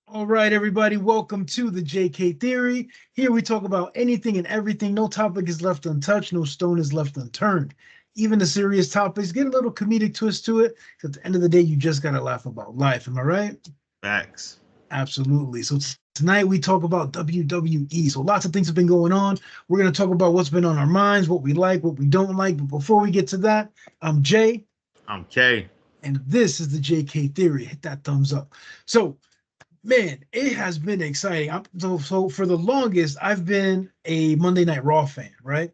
All right, everybody, welcome to the JK Theory. Here we talk about anything and everything. No topic is left untouched, no stone is left unturned. Even the serious topics get a little comedic twist to it. At the end of the day, you just got to laugh about life. Am I right? Facts. Absolutely. So tonight we talk about WWE. So lots of things have been going on. We're going to talk about what's been on our minds, what we like, what we don't like. But before we get to that, I'm Jay, I'm K. and this is the JK Theory. Hit that thumbs up. So man, it has been exciting. So for the longest, I've been a Monday Night Raw fan, right?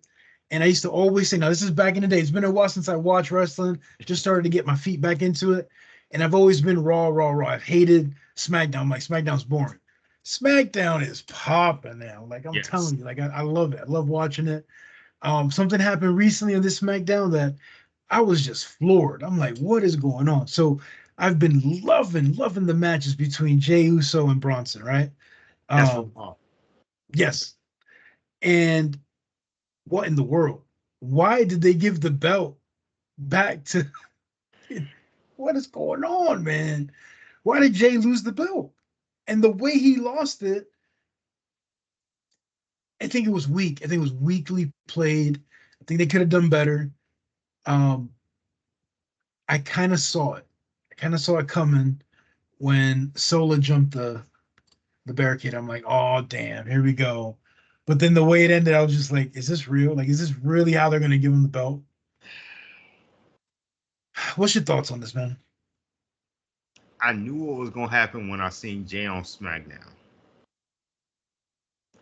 And I used to always say, now this is back in the day. It's been a while since I watched wrestling. Just started to get my feet back into it. And I've always been Raw, Raw, Raw. I've hated SmackDown. I'm like, SmackDown's boring. SmackDown is popping now. Like I'm Yes. telling you, like I love it. I love watching it. Something happened recently on this SmackDown that I was just floored. I'm like, what is going on? So I've been loving the matches between Jey USO and Bronson, right? That's Um, Raw. yes. And what in the world? Why did they give the belt back to what is going on, man? Why did Jey lose the belt? And the way he lost it, I think it was weak. I think it was weakly played. I think they could have done better. Um, I kind of saw it. I kind of saw it coming when Sola jumped the barricade. I'm like, oh damn, here we go. But then the way it ended, I was just like, is this real? Like, is this really how they're gonna give him the belt? What's your thoughts on this, man? I knew what was gonna happen when I seen Jay on SmackDown.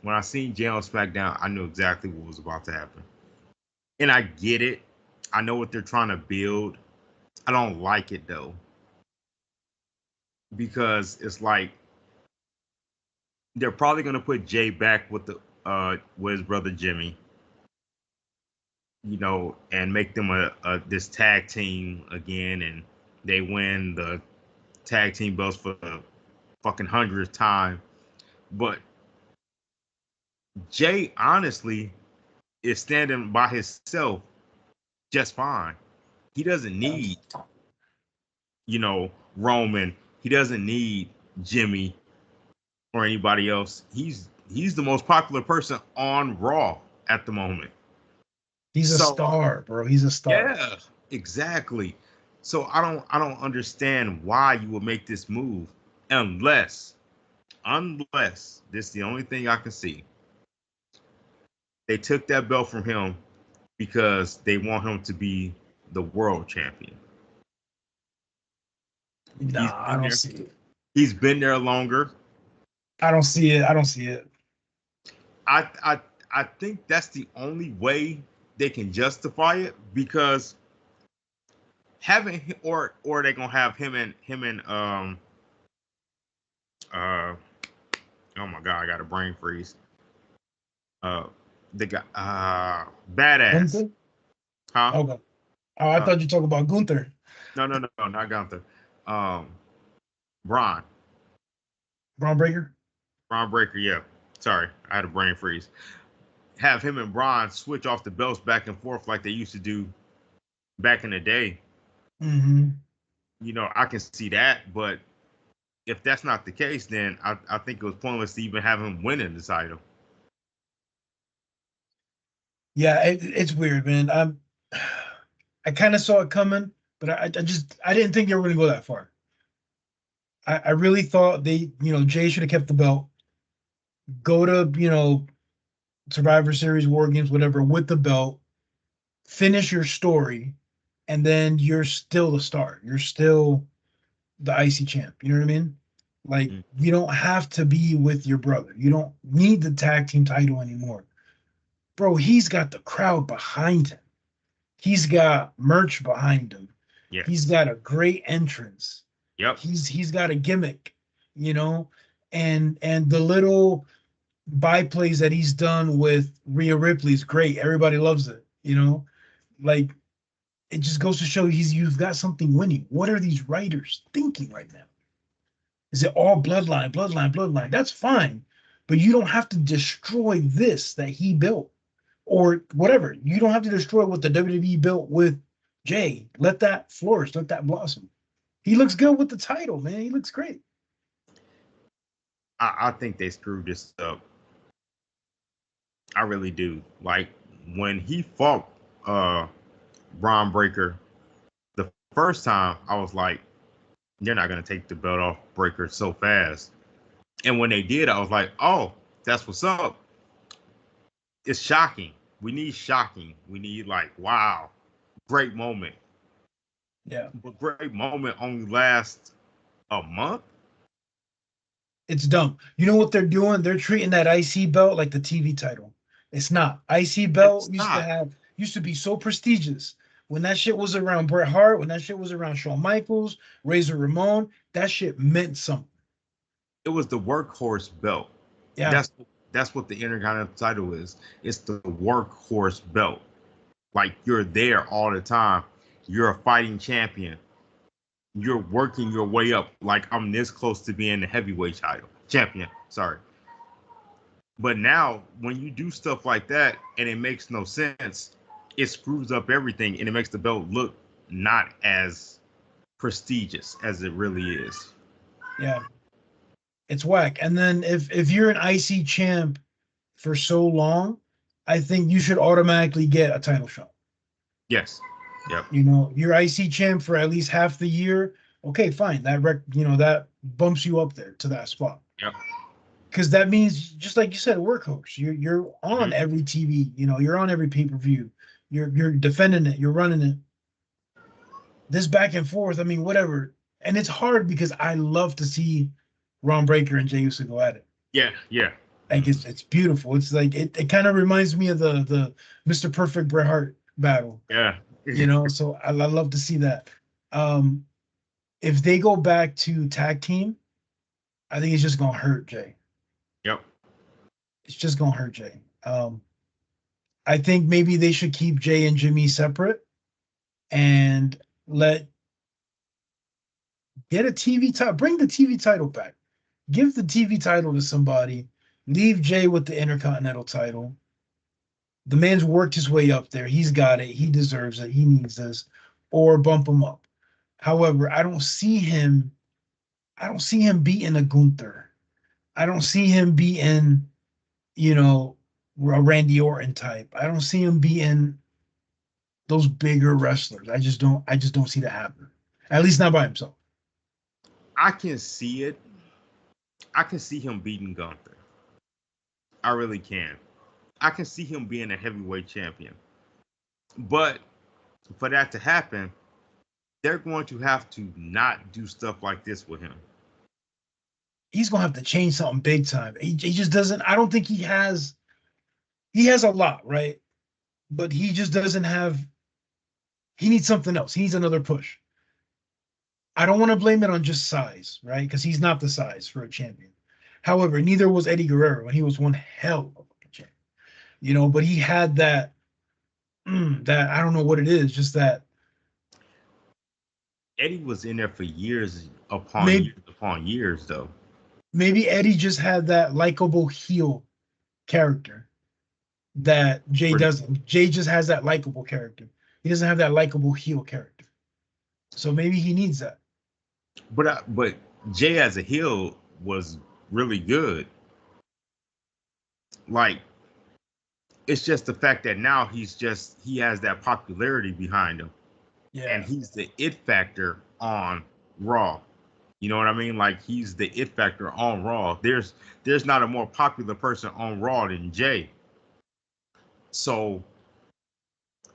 When I seen Jay on SmackDown, I knew exactly what was about to happen. And I get it. I know what they're trying to build. I don't like it though. Because it's like they're probably gonna put Jay back with the with his brother Jimmy, and make them a this tag team again, and they win the tag team belts for the fucking hundredth time. But Jay honestly is standing by himself just fine. He doesn't need, Roman. He doesn't need Jimmy or anybody else. He's the most popular person on Raw at the moment. He's a So star, bro. He's a star. yeah, exactly. So I don't understand why you would make this move unless this is the only thing I can see. They took that belt from him because they want him to be the world champion. He's Nah, I been don't there. see it. He's been there longer. I don't see it. I don't see it. I I I think that's the only way they can justify it because or they gonna have him and uh oh my god, I got a brain freeze. Uh the guy badass. Gunther? Huh? Okay. Oh, I Uh thought you talking about Gunther. no, not Gunther. Um Braun. Braun Breaker? Braun Breaker, yeah. Sorry, I had a brain freeze. Have him and Braun switch off the belts back and forth like they used to do back in the day. Mm-hmm. I can see that, but if that's not the case, then I think it was pointless to even have him winning the title. Yeah, it's weird, man. I kind of saw it coming, but I didn't think they were gonna go that far. I really thought Jay should have kept the belt, go to, Survivor Series, War Games, whatever, with the belt, finish your story, and then you're still the star. You're still the IC champ. You know what I mean? Like, Mm. you don't have to be with your brother. You don't need the tag team title anymore. Bro, he's got the crowd behind him. He's got merch behind him. He's Yes. got a great entrance. Yep. He's got a gimmick, you know, and the little byplays that he's done with Rhea Ripley is great. Everybody loves it, Like it just goes to show you've got something winning. What are these writers thinking right now? Is it all bloodline, bloodline, bloodline? That's fine, but you don't have to destroy this that he built or whatever. You don't have to destroy what the WWE built with Jay. Let that flourish. Let that blossom. He looks good with the title, man. He looks great. I think they screwed this up. I really do. Like when he fought Braun Breaker the first time, I was like, they're not gonna take the belt off Breaker so fast. And when they did, I was like, oh, that's what's up. It's shocking. We need shocking. We need like, wow, great moment. Yeah. But great moment only lasts a month. It's dumb. You know what they're doing? They're treating that IC belt like the TV title. It's not. IC It's belt not. used to be so prestigious. When that shit was around Bret Hart, when that shit was around Shawn Michaels, Razor Ramon, that shit meant something. It was the workhorse belt. Yeah. That's what the Intercontinental title is. It's the workhorse belt. Like you're there all the time. You're a fighting champion. You're working your way up. Like I'm this close to being the heavyweight title champion. Sorry. But now when you do stuff like that and it makes no sense, it screws up everything and it makes the belt look not as prestigious as it really is. Yeah. It's whack. And then if you're an IC champ for so long, I think you should automatically get a title shot. Yes. Yep. You know, you're IC champ for at least half the year. Okay, fine. That bumps you up there to that spot. Yep. Because that means, just like you said, workhorse. You're on every TV. You know, you're on every pay per view. You're defending it. You're running it. This back and forth. I mean, whatever. And it's hard because I love to see Ron Breaker and Jey USO go at it. Yeah. Yeah. Like it's beautiful. It's like it kind of reminds me of the Mr. Perfect Bret Hart battle. Yeah. You know, so I love to see that. If they go back to tag team, I think it's just gonna hurt Jey. Yep. It's just gonna hurt Jey. I think maybe they should keep Jey and Jimmy separate and get a TV title. Bring the TV title back. Give the TV title to somebody. Leave Jey with the Intercontinental title. The man's worked his way up there. He's got it. He deserves it. He needs this. Or bump him up. However, I don't see him beating a Gunther. I don't see him beating, you know, a Randy Orton type. I don't see him beating those bigger wrestlers. I just don't see that happen. At least not by himself. I can see it. I can see him beating Gunther. I really can. I can see him being a heavyweight champion. But for that to happen, they're going to have to not do stuff like this with him. He's gonna have to change something big time. He just doesn't. I don't think he has. He has a lot, right? But he just doesn't have. He needs something else. He needs another push. I don't want to blame it on just size, right? Because he's not the size for a champion. However, neither was Eddie Guerrero, and he was one hell of a champion. You know, but he had that. That I don't know what it is. Just that. Eddie was in there for years Maybe upon years, though. maybe Eddie just had that likable heel character that Jey doesn't. Jey just has that likable character. He doesn't have that likable heel character. So maybe he needs that. But Jey as a heel was really good. Like it's just the fact that now he has that popularity behind him. Yeah. And he's the it factor on Raw. You know what I mean? Like he's the it factor on Raw. There's not a more popular person on Raw than Jey. So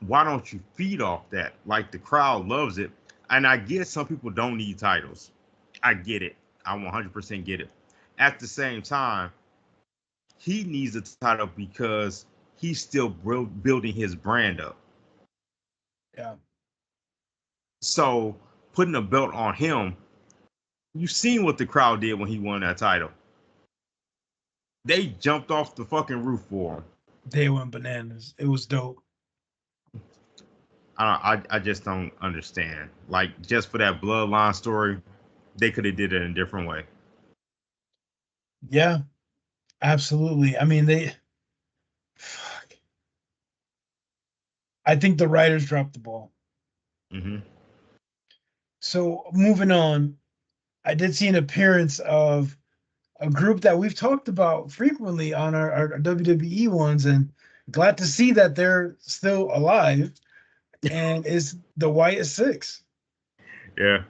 why don't you feed off that? Like the crowd loves it. And I get some people don't need titles. I get it. I 100% get it. At the same time, he needs a title because he's still building his brand up. Yeah. So putting a belt on him, you've seen what the crowd did when he won that title. They jumped off the fucking roof for him. They went bananas. It was dope. I just don't understand. Like just for that bloodline story, they could have did it in a different way. Yeah, absolutely. I mean, fuck. I think the writers dropped the ball. Mm-hmm. So moving on, I did see an appearance of a group that we've talked about frequently on our WWE ones, and glad to see that they're still alive. And is the Wyatt Six. Yeah.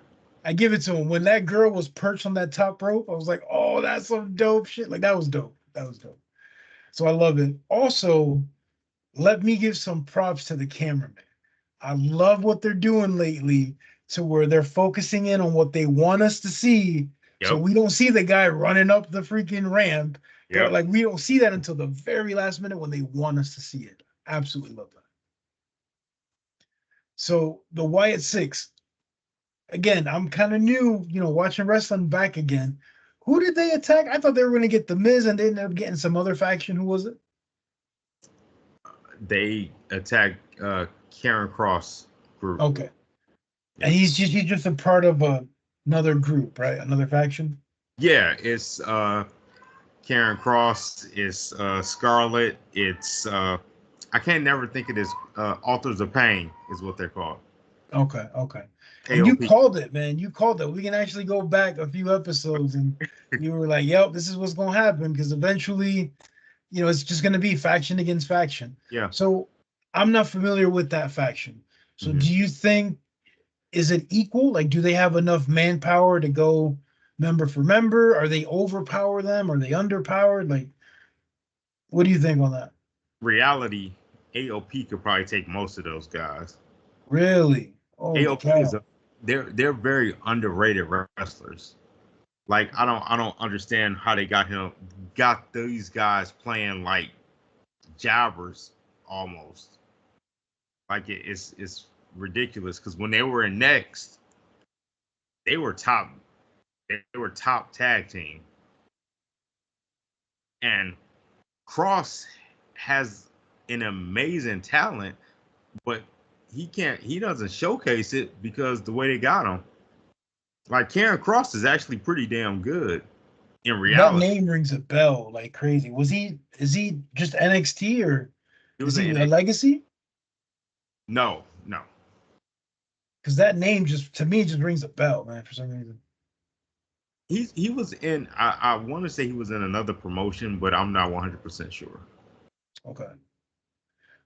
I give it to him. When that girl was perched on that top rope, I was like, oh, that's some dope shit. Like that was dope. That was dope. So I love it. Also, let me give some props to the cameraman. I love what they're doing lately to where they're focusing in on what they want us to see. So Yep. we don't see the guy running up the freaking ramp, but Yep. like we don't see that until the very last minute when they want us to see it. Absolutely love that. So the Wyatt Six, again, I'm kind of new, watching wrestling back again. Who did they attack? I thought they were going to get the Miz, and they ended up getting some other faction. Who was it? They attacked Karen Cross group. Okay, and Yep. he's just a part of another group, right? Another faction. Yeah, it's Karen Cross, it's Scarlet, it's I can't never think of this. Authors of Pain is what they're called. Okay, okay. And you AOP. called it, man. You called it. We can actually go back a few episodes, and you were like, "Yep, this is what's going to happen." Because eventually, it's just going to be faction against faction. Yeah. So I'm not familiar with that faction. So Hmm. do you think, is it equal? Like, do they have enough manpower to go member for member? Are they overpower them? Are they underpowered? Like, what do you think on that? Reality, AOP could probably take most of those guys. Really? Holy AOP is cow! a they're very underrated wrestlers. Like I don't understand how they got these guys playing like jobbers almost. Like it's ridiculous because when they were in Next, they were top they were top tag team. And Cross has an amazing talent, but he doesn't showcase it because the way they got him. Like Karen Cross is actually pretty damn good in That reality. name rings a bell like crazy. Is he just NXT, or It is was he an a legacy? no, no. Because that name just, to me, just rings a bell, man, for some reason. He was in I want to say he was in another promotion, but I'm not 100% sure. Okay.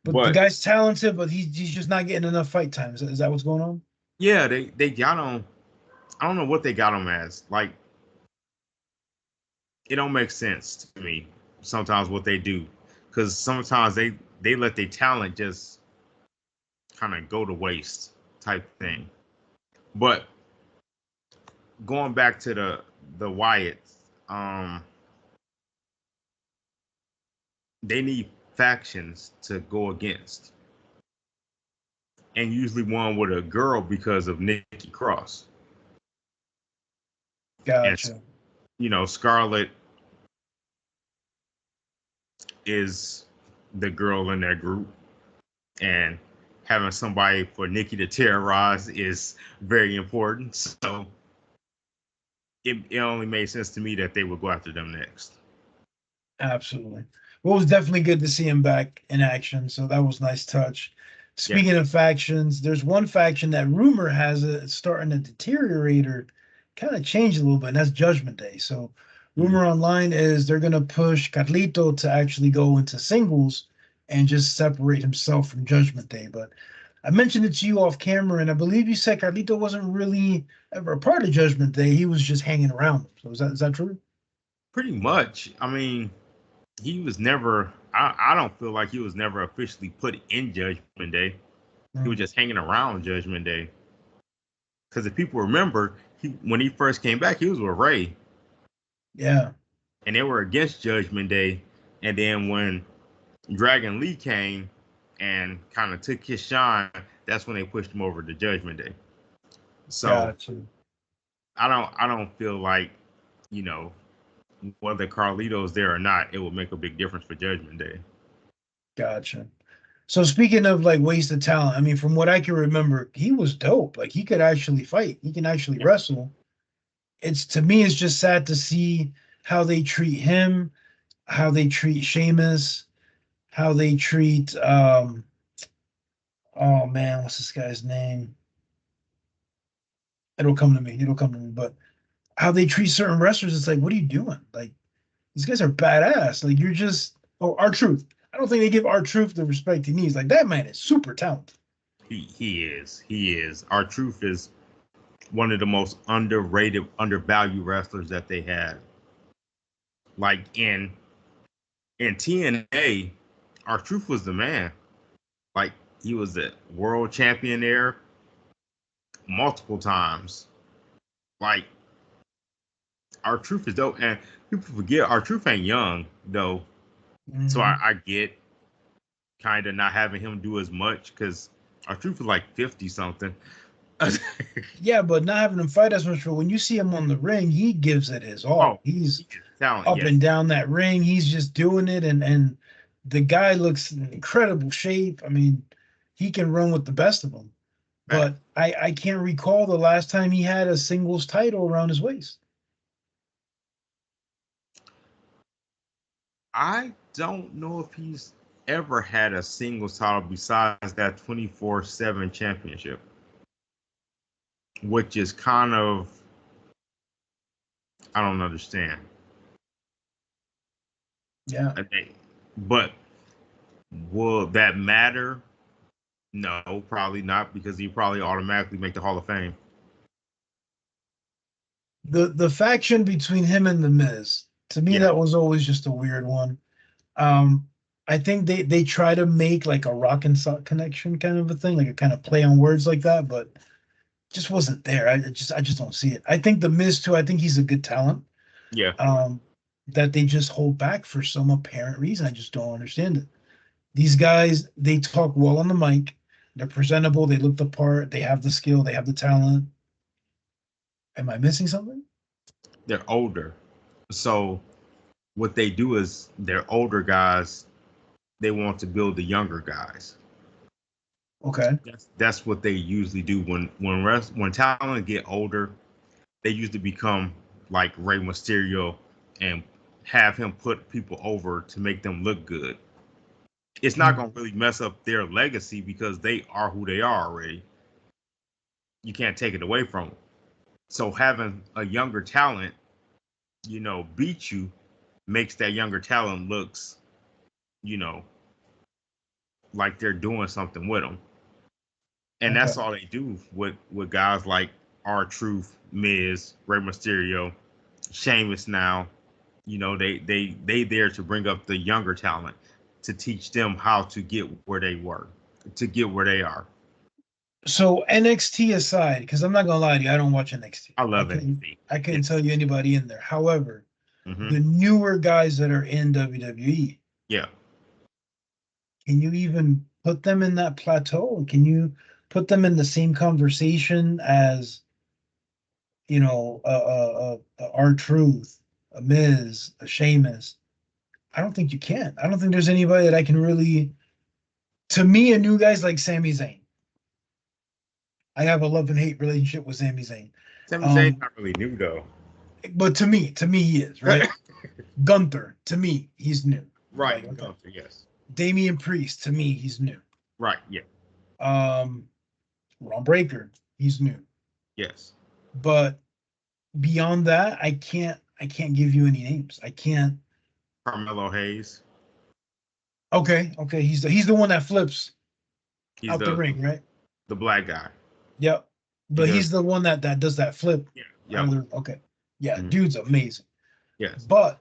But the But guy's talented, but he's just not getting enough fight time. Is that what's going on? yeah, they got him. I don't know what they got him as. Like it don't make sense to me sometimes what they do because sometimes they let their talent just kind of go to waste type thing. But going back to the Wyatts, they need factions to go against, and usually one with a girl because of Nikki Cross. And Gotcha. Scarlett is the girl in that group, and having somebody for Nikki to terrorize is very important. So it only made sense to me that they would go after them next. Absolutely. Well, it was definitely good to see him back in action. So that was a nice touch. Yeah. Speaking of factions, there's one faction that rumor has it starting to deteriorate or kind of change a little bit, and that's Judgment Day. So Mhm. rumor online is they're gonna push Carlito to actually go into singles and just separate himself from Judgment Day. But I mentioned it to you off camera, and I believe you said Carlito wasn't really ever a part of Judgment Day. He was just hanging around. So is that true? Pretty much. I mean, he was never. I don't feel like he was never officially put in Judgment Day. He was Mm, just hanging around Judgment Day. Because if people remember, when he first came back, he was with Ray, yeah. and they were against Judgment Day. And then when Dragon Lee came and kind of took his shine, that's when they pushed him over to Judgment Day. So Gotcha. I don't feel like you know whether Carlito's there or not, it will make a big difference for Judgment Day. Gotcha. So speaking of like wasted talent, I mean, from what I can remember, he was dope. Like he could actually fight. He can actually Yeah. wrestle. It's, to me, it's just sad to see how they treat him, how they treat Sheamus, how they treat oh man, what's this guy's name? It'll come to me. It'll come to me. But how they treat certain wrestlers. It's like, what are you doing? Like, these guys are badass. Like, you're just, oh, R-Truth. I don't think they give R-Truth the respect he needs. Like, that man is super talented. He is. R-Truth is one of the most underrated, undervalued wrestlers that they had. Like in TNA, R-Truth was the man. Like, he was the world champion there multiple times. Like, R-Truth is dope, and people forget R-Truth ain't young though. So I get kind of not having him do as much because R-Truth is like 50 something. Yeah, but not having him fight as much. But when you see him on the ring, he gives it his all. Oh, He's talent, up yes. and down that ring. He's just doing it, and the guy looks in incredible shape. I mean, he can run with the best of them. But I can't recall the last time he had a singles title around his waist. I don't know if he's ever had a singles title besides that 24/7 championship, which is kind of, I don't understand. Yeah. But will that matter? No, probably not, because he probably automatically make the Hall of Fame. The faction between him and the Miz, to me, Yeah. that was always just a weird one. Um, I think they try to make like a rock and sock connection kind of a thing, like a kind of play on words like that, but just wasn't there. I just don't see it. I think the Miz too. I think he's a good talent. Yeah. That they just hold back for some apparent reason. I just don't understand it. These guys, they talk well on the mic. They're presentable. They look the part. They have the skill. They have the talent. Am I missing something? They're older. So what they do is they're older guys, they want to build the younger guys. Okay. That's what they usually do when talent get older. They usually become like Rey Mysterio and have him put people over to make them look good. It's not going to really mess up their legacy because they are who they are already. You can't take it away from them. So having a younger talent, beat you makes that younger talent looks, you know, like they're doing something with them. And Okay. that's all they do with guys like R-Truth, Miz, Rey Mysterio, Sheamus now. They there to bring up the younger talent to teach them how to get where they were, to get where they are. So NXT aside, because I'm not gonna lie to you, I don't watch NXT. I I love couldn't NXT. I couldn't Yes. tell you anybody in there. However, Mm-hmm. the newer guys that are in WWE, Yeah. can you even put them in that plateau? Can you put them in the same conversation as R-Truth, a Miz, a Sheamus? I don't think you can. I don't think there's anybody that I can really. To me, a new guy's like Sami Zayn. I have a love and hate relationship with Sami Zayn. Sami Zayn's Um, not really new though. but to me, he is right. Gunther, to me, he's new. Like, Right, okay. Gunther, yes. Damian Priest, to me, he's new. Right, yeah. Um, Ron Breaker, he's new. Yes. But beyond that, I can't give you any names. I can't. Carmelo Hayes. Okay, he's the one that flips He's out the the ring, right? the black guy. Yep. He But does. he's the one that does that flip Yeah. out of Yep. the. Okay, yeah, Mhm. dude's amazing. Yes. But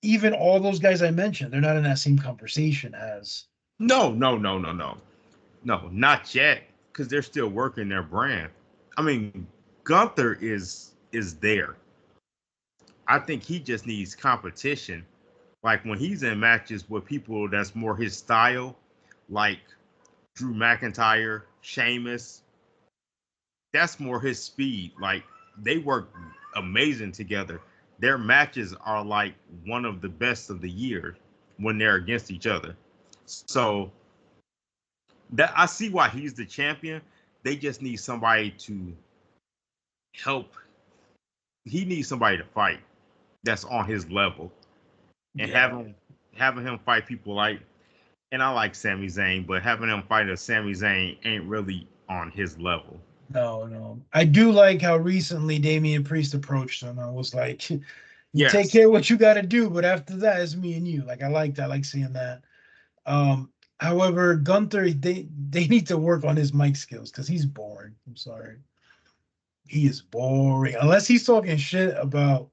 even all those guys I mentioned, they're not in that same conversation as. No, no, no, no, no. No, not yet, because they're still working their brand. I mean, Gunther is there. I think he just needs competition. Like when he's in matches with people that's more his style, like Drew McIntyre, Sheamus, that's more his speed. Like they work amazing together. Their matches are like one of the best of the year when they're against each other. So that I see why he's the champion. They just need somebody to help. He needs somebody to fight that's on his level and Yeah. having him fight people like. And I like Sami Zayn, but having him fight a Sami Zayn ain't really on his level. No. I do like how recently Damian Priest approached him. I was like, you take Yes, care of what you got to do, but after that, it's me and you. Like, I like that. I like seeing that. Um, However, Gunther, they need to work on his mic skills because he's boring. I'm sorry. He is boring. Unless he's talking shit about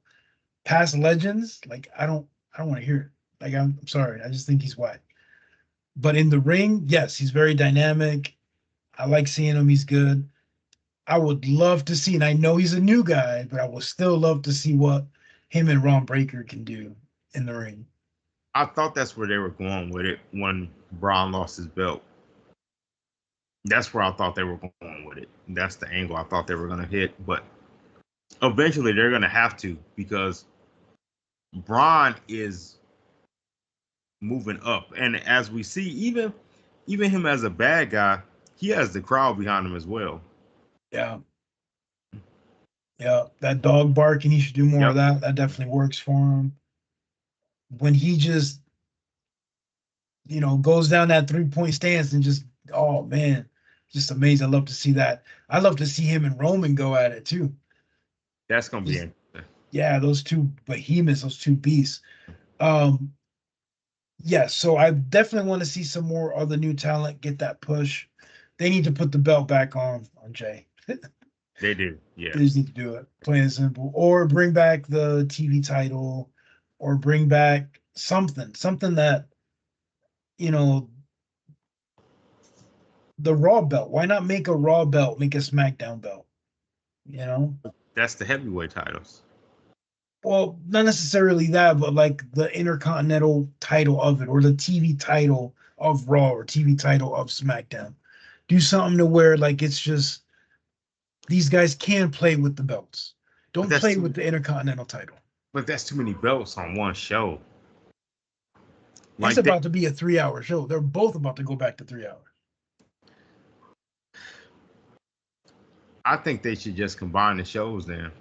past legends, like I don't want to hear it. Like I'm sorry. I just think he's whack. But in the ring, yes, he's very dynamic. I like seeing him. He's good. I would love to see, and I know he's a new guy, but I would still love to see what him and Ron Breaker can do in the ring. I thought that's where they were going with it when Braun lost his belt. That's where I thought they were going with it. That's the angle I thought they were going to hit. But eventually they're going to have to because Braun is moving up. And as we see, even him as a bad guy, he has the crowd behind him as well. Yeah. Yeah. That dog barking, he should do more of Yep. that. That definitely works for him. When he just, goes down that 3-point stance and just, oh man, just amazing. I love to see that. I love to see him and Roman go at it too. That's going to be Just, interesting. yeah, those two behemoths, those two beasts. Um, yeah, so I definitely want to see some more of the new talent get that push. They need to put the belt back on Jay. They do. They Yes. just need to do it, plain and simple. Or bring back the TV title, or bring back something that, you know, the Raw belt. Why not make a Raw belt, make a SmackDown belt? You know? That's the heavyweight titles. Well, not necessarily that, but like the Intercontinental title of it, or the TV title of Raw, or TV title of SmackDown. Do something to where like it's just these guys can play with the belts. But Don't that's play too with the Intercontinental title. but that's too many belts on one show. It's Like they about to be a 3 hour show. They're both about to go back to 3 hours. I think they should just combine the shows then.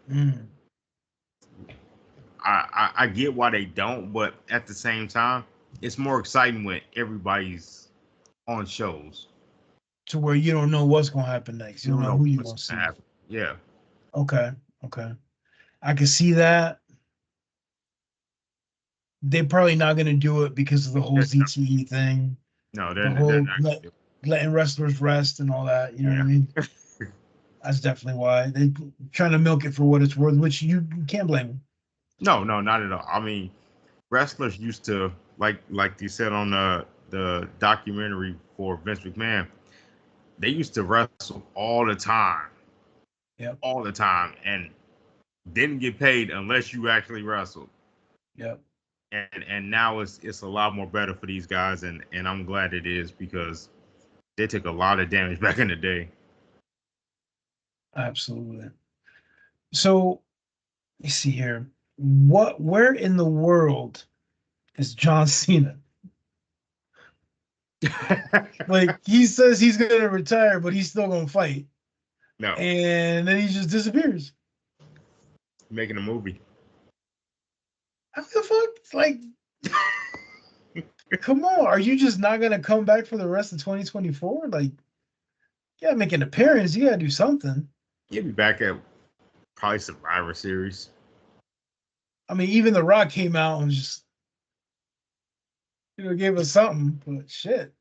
Mm. I get why they don't, but at the same time, it's more exciting when everybody's on shows. To where you don't know what's gonna happen next. You You don't don't know know who you're what's gonna gonna see. happen. Yeah. Okay, okay. I can see that. They're probably not gonna do it because of the whole They're not- ZTE thing, no, the they're whole not gonna do letting wrestlers rest and all that. You know what I mean? it. Yeah. That's definitely why they're trying to milk it for what it's worth, which you can't blame them. No, not at all. I mean, wrestlers used to like you said on the documentary for Vince McMahon, they used to wrestle Yep, all the time, and didn't get paid unless you actually wrestled. yep, And now it's a lot more better for these guys, and I'm glad it is because they took a lot of damage back in the day. absolutely. So let me see here. Where in the world is John Cena? Like he says he's gonna retire, but he's still gonna fight, No, and then he just disappears. making a movie. How the fuck? Like, come on, are you just not gonna come back for the rest of 2024? Like, you gotta make an appearance. You gotta do something. He'll be back at probably Survivor Series. I mean, even The Rock came out and just gave us something, but shit.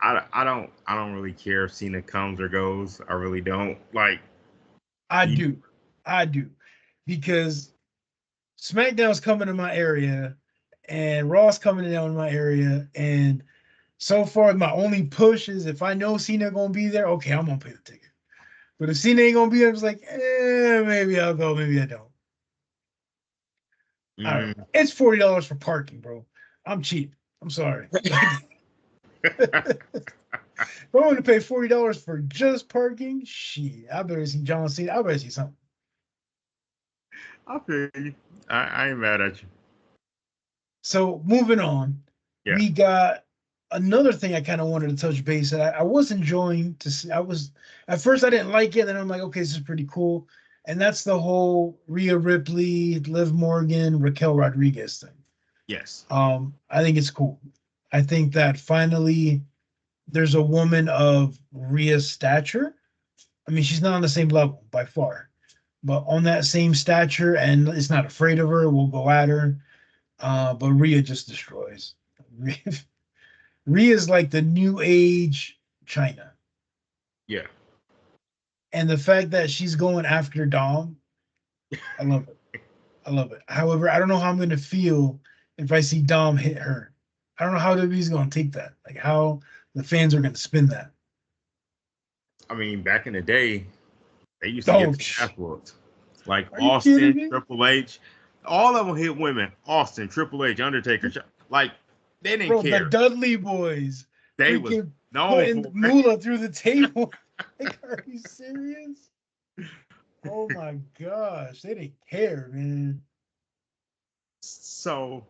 I don't really care if Cena comes or goes. I really don't. Like I he do, I do, because SmackDown's coming to my area, and Raw's coming down in my area, and so far my only push is if I know Cena gonna be there, okay, I'm gonna pay the ticket. But if Cena ain't gonna be there, it's like, maybe I'll go, maybe I don't. I don't know. mm. It's $40 for parking, bro. I'm cheap. I'm sorry. Like, if I want to pay $40 for just parking, shit, I better see John Cena. I better see something. I feel you. I ain't mad at you. So moving on, Yeah. we got another thing I kind of wanted to touch base. I was enjoying to see. I was at first I didn't like it, then I'm like, okay, this is pretty cool. And that's the whole Rhea Ripley, Liv Morgan, Raquel Rodriguez thing. Yes. I think it's cool. I think that finally there's a woman of Rhea's stature. I mean, she's not on the same level by far, but on that same stature, and is not afraid of her, will go at her. But Rhea just destroys. Rhea, Rhea is like the new age China. Yeah. And the fact that she's going after Dom, I love it. I love it. However, I don't know how I'm going to feel if I see Dom hit her. I don't know how WWE's going to take that. Like how the fans are going to spin that. I mean, back in the day, they used to Oh, get their ass whooped. Like are you kidding Austin, me? Triple H, all of them hit women. Austin, Triple H, Undertaker, like they didn't Bro, the care. Dudley boys They was freaking known putting for it. Moolah through the table. Like, are you serious? Oh my gosh. They didn't care, man. So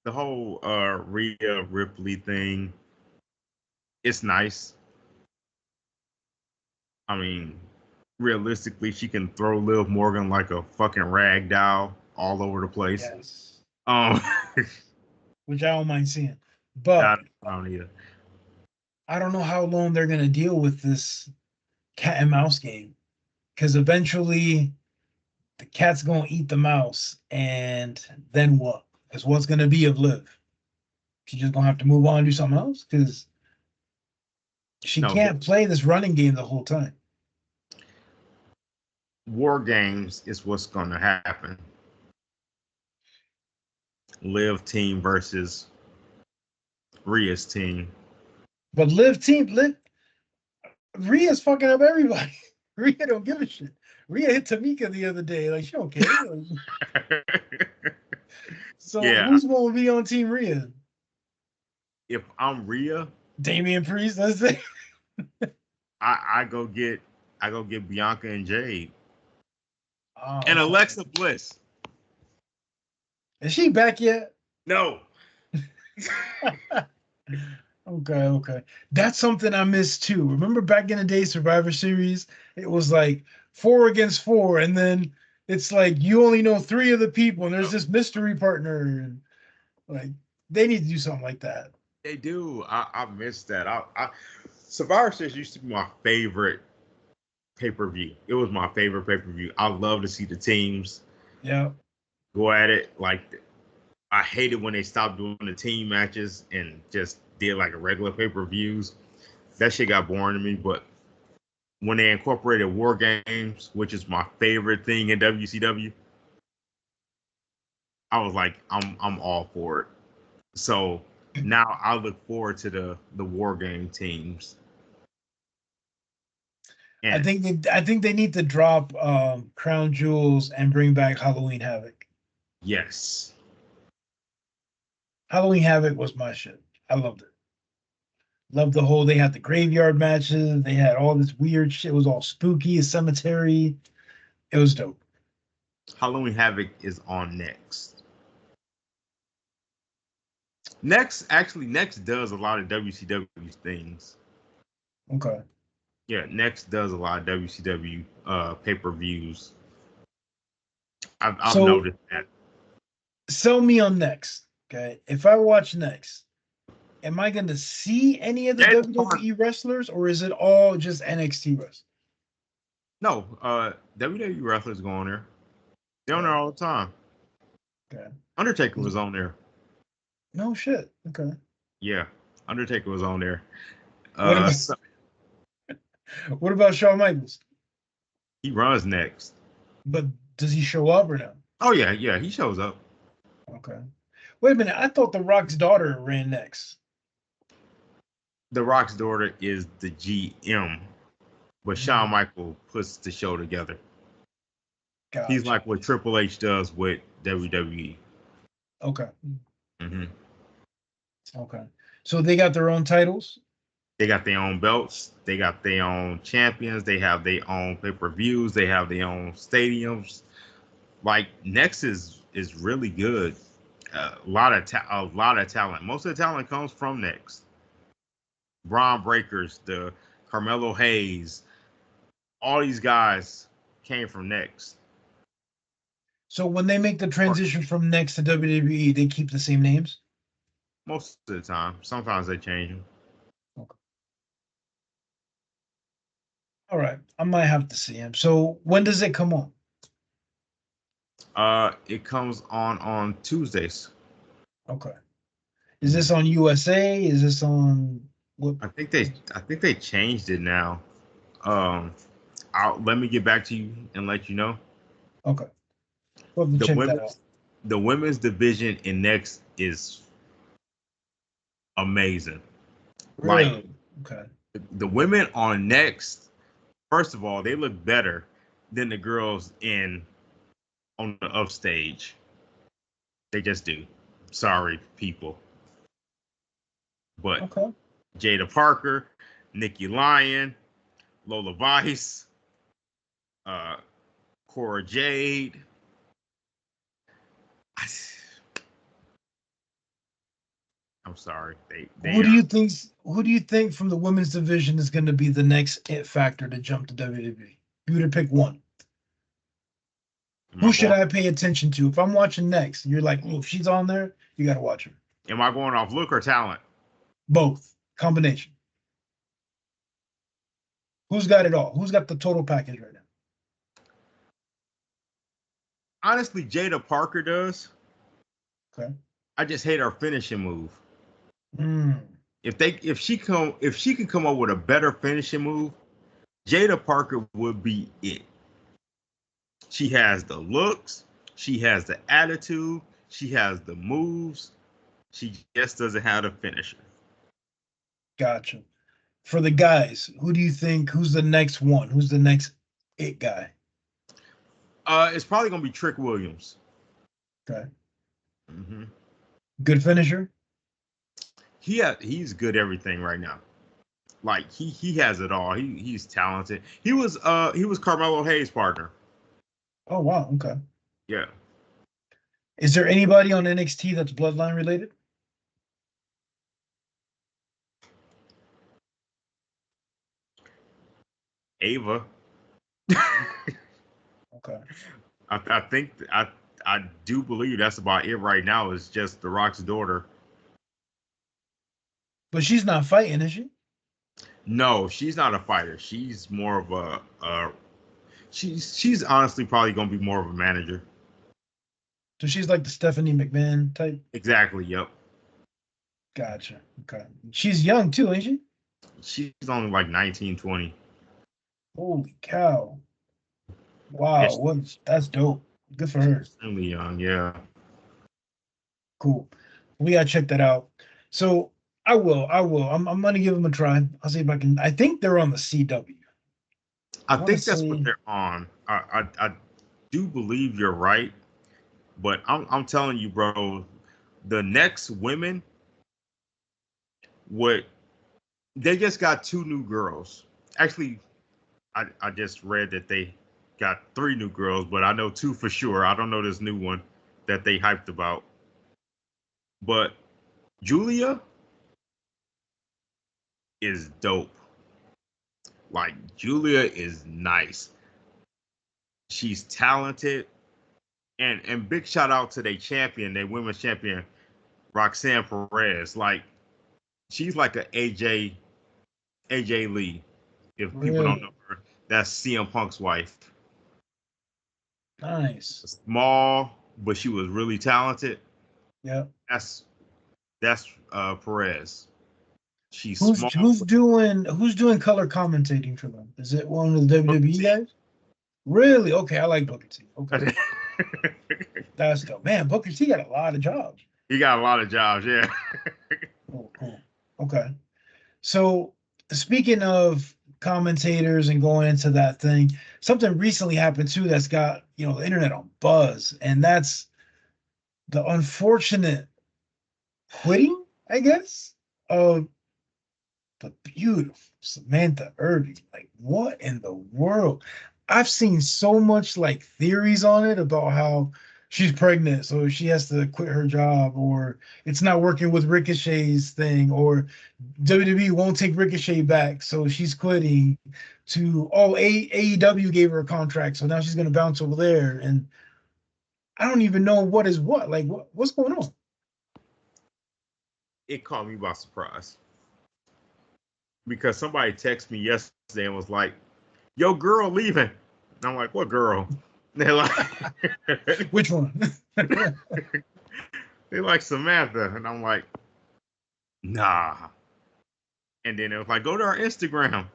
the whole Rhea Ripley thing, it's nice. I mean, realistically, she can throw Liv Morgan like a fucking rag doll all over the place. Yes. Um, Which I don't mind seeing. I But don't either. I don't know how long they're going to deal with this cat and mouse game. Because eventually the cat's going to eat the mouse. And then what? Because what's going to be of Liv? She's just going to have to move on and do something else? Because she No, can't play this running game the whole time. War Games is what's going to happen. Liv team versus Rhea's team. But Liv, Rhea's fucking up everybody. Rhea don't give a shit. Rhea hit Tamika the other day. Like, she don't care. So Yeah, who's going to be on Team Rhea? if I'm Rhea, Damian Priest, that's it. I go get Bianca and Jade Oh, and okay. Alexa Bliss. Is she back yet? No. Okay. That's something I missed too. Remember back in the day, Survivor Series, it was like 4 against 4, and then it's like you only know 3 of the people, and there's this mystery partner, and like they need to do something like that. They do. I miss that. Survivor Series used to be my favorite pay-per-view. It was my favorite pay-per-view. I love to see the teams Yeah. go at it. Like I hated when they stopped doing the team matches and just did like a regular pay-per-views. That shit got boring to me. But when they incorporated War Games, which is my favorite thing in WCW, I was like, I'm all for it. So now I look forward to the War Game teams. And I think they need to drop Crown Jewels and bring back Halloween Havoc. yes, Halloween Havoc was my shit. I loved it. Loved the whole. They had the graveyard matches. They had all this weird shit. It was all spooky, a cemetery. It was dope. Halloween Havoc is on next. Next does a lot of WCW things. Okay. Yeah, Next does a lot of WCW pay-per-views. I've So noticed that. sell me on Next. Okay. If I watch Next, am I going to see any of the WWE wrestlers, or is it all just NXT wrestlers? No, WWE wrestlers go on there. They're on there all the time. Okay. Undertaker was on there. No shit. Okay. Yeah, Undertaker was on there. What about what about Shawn Michaels? He runs Next. But does he show up or no? Oh yeah, he shows up. Okay. Wait a minute. I thought The Rock's daughter ran Next. The Rock's daughter is the GM, but Shawn Michaels puts the show together. Gotcha. He's like what Triple H does with WWE. Okay. Mm-hmm. Okay. So they got their own titles? They got their own belts. They got their own champions. They have their own pay-per-views. They have their own stadiums. Like Next is really good. A lot of talent. Most of the talent comes from Next. Braun Breakers, the Carmelo Hayes, all these guys came from Next. So when they make the transition from Next to WWE, they keep the same names? Most of the time. Sometimes they change them. All right, I might have to see him. So when does it come on? It comes on Tuesdays. Okay. Is this on USA? Is this on what? I think they changed it now. Um, let me get back to you and let you know. Okay. We'll have to The check that out. women's division in next is amazing. Like Really? Okay. the women on next, first of all, they look better than the girls in on the upstage. They just do. Sorry, people. But Okay. Jada Parker, Nikki Lyon, Lola Vice, uh, Cora Jade. I'm sorry. They are. Who do you think from the women's division is going to be the next it factor to jump to WWE? You were to pick one. Am Who I should going? I pay attention to? If I'm watching next, you're like, oh, if she's on there, you got to watch her. Am I going off look or talent? Both combination. Who's got it all? Who's got the total package right now? Honestly, Jada Parker does. Okay. I just hate her finishing move. Mm, If she can come up with a better finishing move, Jada Parker would be it. She has the looks, she has the attitude, she has the moves. She just doesn't have the finisher. gotcha. For the guys, who do you think? Who's the next one? Who's the next it guy? It's probably gonna be Trick Williams. Okay. Hmm. Good finisher. He's good everything right now. Like he has it all. He's talented. He was Carmelo Hayes' partner. Oh wow. Okay. Yeah. Is there anybody on NXT that's Bloodline related? Ava. Okay. I think I do believe that's about it right now. It's just The Rock's daughter. But she's not fighting, is she? No, she's not a fighter. She's more of she's honestly probably gonna be more of a manager. So she's like the Stephanie McMahon type. Exactly. Yep. Gotcha. Okay. She's young too, ain't she? She's only like 19, 20. Holy cow. Yeah, Wow. she's That's dope. Good for her. extremely young. Yeah. Cool. We gotta check that out. So I will. I will. I'm gonna give them a try. I'll see if I can. I think they're on the CW. I I want to think that's what see. they're on. I do believe you're right, but I'm telling you, bro, the next women would they just got two new girls. Actually, I just read that they got three new girls, but I know two for sure. I don't know this new one that they hyped about. But Julia is dope. Like Julia is nice. She's talented. And big shout out to their champion, their women's champion, Roxanne Perez. Like she's like a AJ Lee. If people don't know Really her, that's CM Punk's wife. nice. Small, but she was really talented. Yeah. That's Perez. She's Who's small. who's doing who's doing color commentating for them? Is it one of the WWE guys? Really? Okay, I like Booker T. Okay, that's dope. Man, Booker T got a lot of jobs. He got a lot of jobs. Yeah. Cool, cool. Okay. So speaking of commentators and going into that thing, something recently happened too that's got the internet on buzz, and that's the unfortunate quitting, I guess, of the beautiful Samantha Irving. Like, what in the world? I've seen so much like theories on it about how she's pregnant, so she has to quit her job, or it's not working with Ricochet's thing, or WWE won't take Ricochet back, so she's quitting. To AEW gave her a contract, so now she's gonna bounce over there, and I don't even know what is what. Like, what's going on? It caught me by surprise because somebody texted me yesterday and was like, Yo, girl leaving. And I'm like, what girl? They're like, which one? They're like Samantha, and I'm like, nah. And then it was like, go to our Instagram.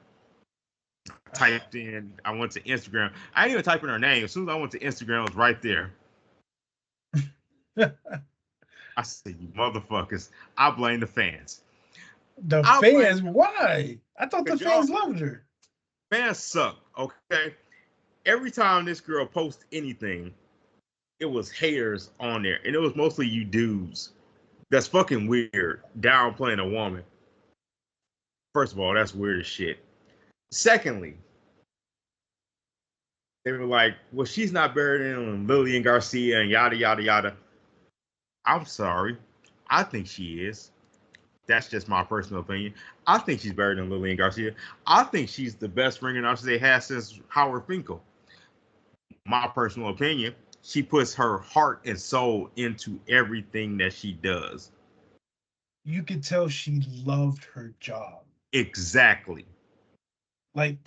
Typed in, I went to Instagram. I didn't even type in her name. As soon as I went to Instagram, it was right there. I said, you motherfuckers. I blame the fans. The fans? Why? I thought the fans loved her. Fans suck, okay? Every time this girl posts anything, it was haters on there. And it was mostly you dudes. That's fucking weird. Downplaying a woman. First of all, that's weird as shit. Secondly, they were like, well, she's not better than Lillian Garcia and yada, yada, yada. I'm sorry. I think she is. That's just my personal opinion. I think she's better than Lillian Garcia. I think she's the best ring announcer they had since Howard Finkel. My personal opinion. She puts her heart and soul into everything that she does. You could tell she loved her job. Exactly. Like,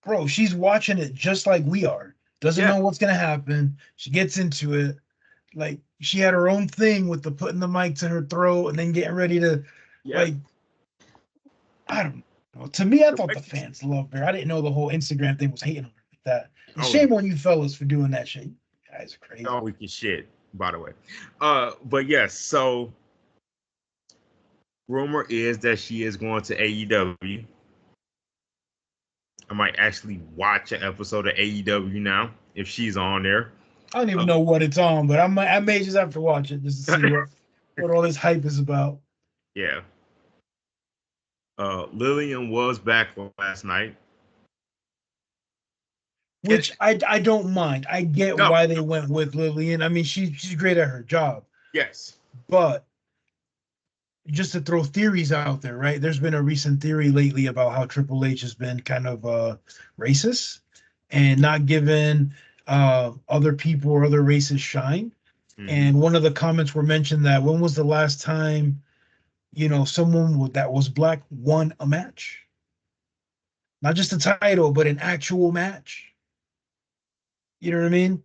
bro, she's watching it just like we are. Doesn't know what's going to happen. She gets into it. Like, she had her own thing with the putting the mic to her throat and then getting ready to, like, I don't know. To me, I thought the fans loved her. I didn't know the whole Instagram thing was hating on her like that. And shame on you fellas for doing that shit. You guys are crazy. Oh, we can shit, by the way. But yes, so rumor is that she is going to AEW. I might actually watch an episode of AEW now if she's on there. I don't even know what it's on, but I may just have to watch it just to see what all this hype is about. Yeah. Lillian was back last night. Which I don't mind. I get why they went with Lillian. I mean, she's great at her job. Yes. But just to throw theories out there, right? There's been a recent theory lately about how Triple H has been kind of racist and not giving other people or other races shine. Mm-hmm. And one of the comments were mentioned that when was the last time, someone that was black won a match? Not just a title, but an actual match. You know what I mean?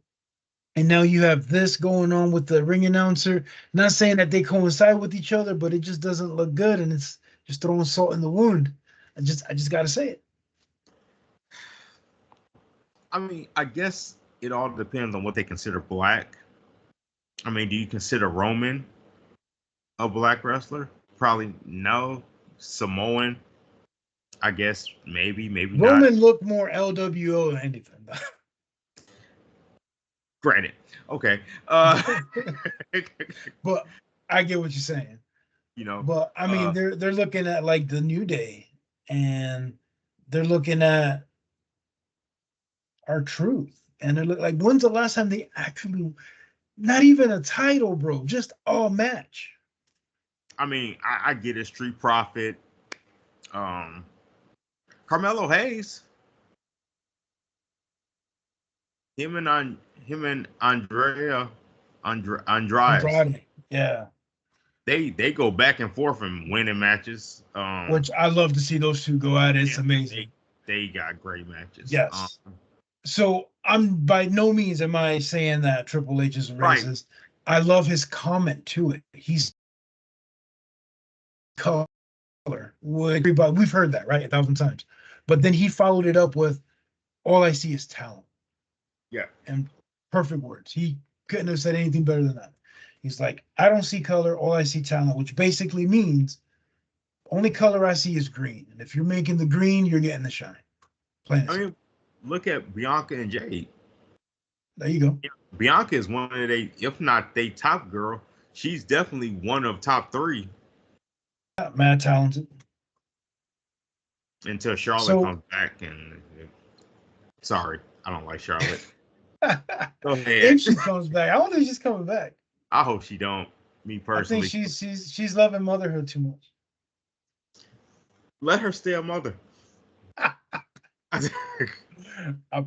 And now you have this going on with the ring announcer. Not saying that they coincide with each other, but it just doesn't look good, and it's just throwing salt in the wound. I just gotta say it. I mean, I guess it all depends on what they consider black. I mean, do you consider Roman a black wrestler? Probably no. Samoan, I guess maybe Roman not. Roman looked more LWO than anything. Granted. Okay. But I get what you're saying. But I mean, they're looking at like the New Day, and they're looking at R-Truth, and they're like, when's the last time they actually, not even a title, bro, just a match? I mean, I get it. Street Profit, Carmelo Hayes, him and Andrade. Yeah. They go back and forth and winning matches. Which I love to see those two go at it. It's amazing. They got great matches. Yes. So I'm by no means am I saying that Triple H is racist. Right. I love his comment to it. He's color. We've heard that, right? 1,000 times. But then he followed it up with, all I see is talent. Yeah. And perfect words. He couldn't have said anything better than that. He's like, I don't see color, all I see talent, which basically means only color I see is green. And if you're making the green, you're getting the shine. I mean, look at Bianca and Jade. There you go. Bianca is one of they, if not they top girl, she's definitely one of top 3. Mad talented. Until Charlotte comes back and sorry, I don't like Charlotte. Go ahead. If she comes back, I don't think she's coming back. I hope she don't. Me personally, I think she's loving motherhood too much. Let her stay a mother. I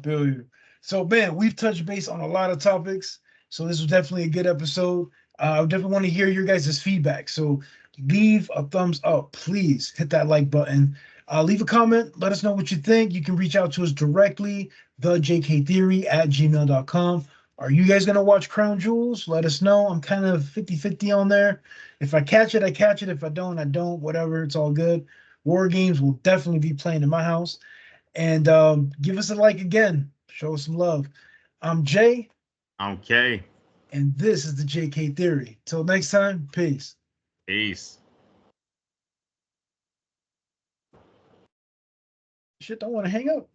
feel you. So, man, we've touched base on a lot of topics. So this was definitely a good episode. I definitely want to hear your guys' feedback. So leave a thumbs up. Please hit that like button. Leave a comment. Let us know what you think. You can reach out to us directly, thejktheory@gmail.com. Are you guys going to watch Crown Jewels? Let us know. I'm kind of 50-50 on there. If I catch it, I catch it. If I don't, I don't. Whatever. It's all good. War Games will definitely be playing in my house. And give us a like again. Show us some love. I'm Jay, Okay. and this is the JK Theory. Till next time, peace. Peace. Shit, don't want to hang up.